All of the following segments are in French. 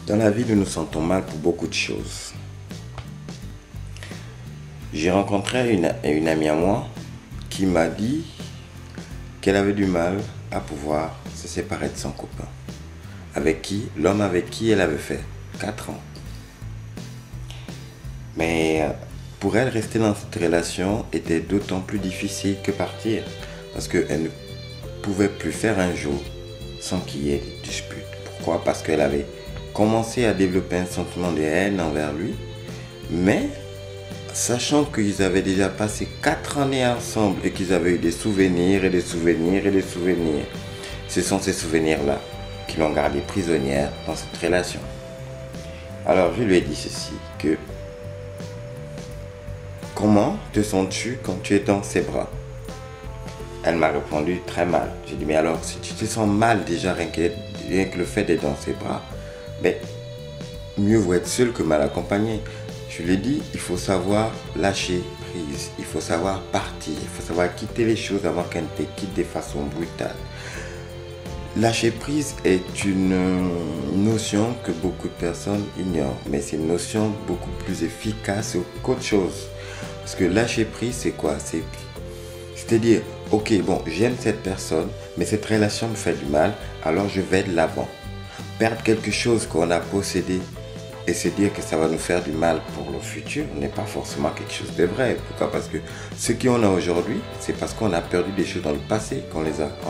Dans la vie, nous nous sentons mal pour beaucoup de choses. J'ai rencontré une amie à moi qui m'a dit qu'elle avait du mal à pouvoir se séparer de son copain, l'homme avec qui elle avait fait 4 ans. Mais pour elle, rester dans cette relation était d'autant plus difficile que partir, parce qu'elle ne pouvait plus faire un jour sans qu'il y ait des disputes. Pourquoi? Parce qu'elle avait commencé à développer un sentiment de haine envers lui, mais sachant qu'ils avaient déjà passé 4 années ensemble et qu'ils avaient eu des souvenirs et des souvenirs et des souvenirs, ce sont ces souvenirs-là qui l'ont gardée prisonnière dans cette relation. Alors je lui ai dit ceci, que comment te sens-tu quand tu es dans ses bras? Elle m'a répondu très mal. J'ai dit, mais alors si tu te sens mal déjà rien que le fait d'être dans ses bras, ben, mieux vaut être seul que mal accompagné. Je lui ai dit, il faut savoir lâcher prise, il faut savoir partir, il faut savoir quitter les choses avant qu'elles ne te quittent de façon brutale. Lâcher prise est une notion que beaucoup de personnes ignorent, mais c'est une notion beaucoup plus efficace qu'autre chose. Parce que lâcher prise, c'est quoi? C'est-à-dire, ok, bon, j'aime cette personne, mais cette relation me fait du mal, alors je vais de l'avant. Perdre quelque chose qu'on a possédé et se dire que ça va nous faire du mal pour le futur n'est pas forcément quelque chose de vrai. Pourquoi? Parce que ce qu'on a aujourd'hui, c'est parce qu'on a perdu des choses dans le passé qu'on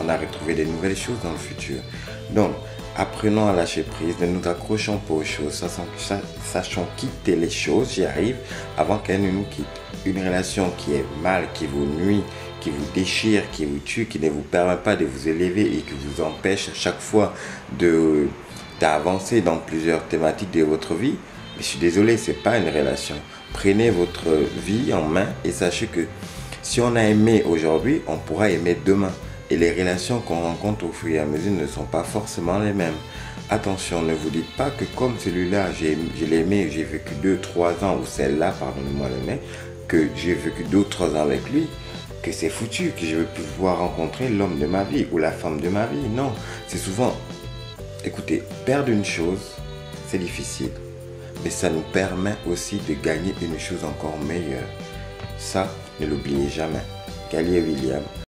a retrouvé des nouvelles choses dans le futur. Donc, apprenons à lâcher prise, ne nous accrochons pas aux choses, sachons quitter les choses, j'y arrive, avant qu'elles ne nous quittent. Une relation qui est mal, qui vous nuit, qui vous déchire, qui vous tue, qui ne vous permet pas de vous élever et qui vous empêche à chaque fois d'avancer dans plusieurs thématiques de votre vie, mais je suis désolé, ce n'est pas une relation. Prenez votre vie en main et sachez que si on a aimé aujourd'hui, on pourra aimer demain. Et les relations qu'on rencontre au fur et à mesure ne sont pas forcément les mêmes. Attention, ne vous dites pas que comme celui-là, je l'ai aimé, j'ai vécu 2-3 ans, ou celle-là, pardonnez-moi le mec, que j'ai vécu 2-3 ans avec lui, que c'est foutu, que je vais pouvoir rencontrer l'homme de ma vie ou la femme de ma vie. Non, c'est souvent... Écoutez, perdre une chose, c'est difficile, mais ça nous permet aussi de gagner une chose encore meilleure. Ça, ne l'oubliez jamais. Gallier William.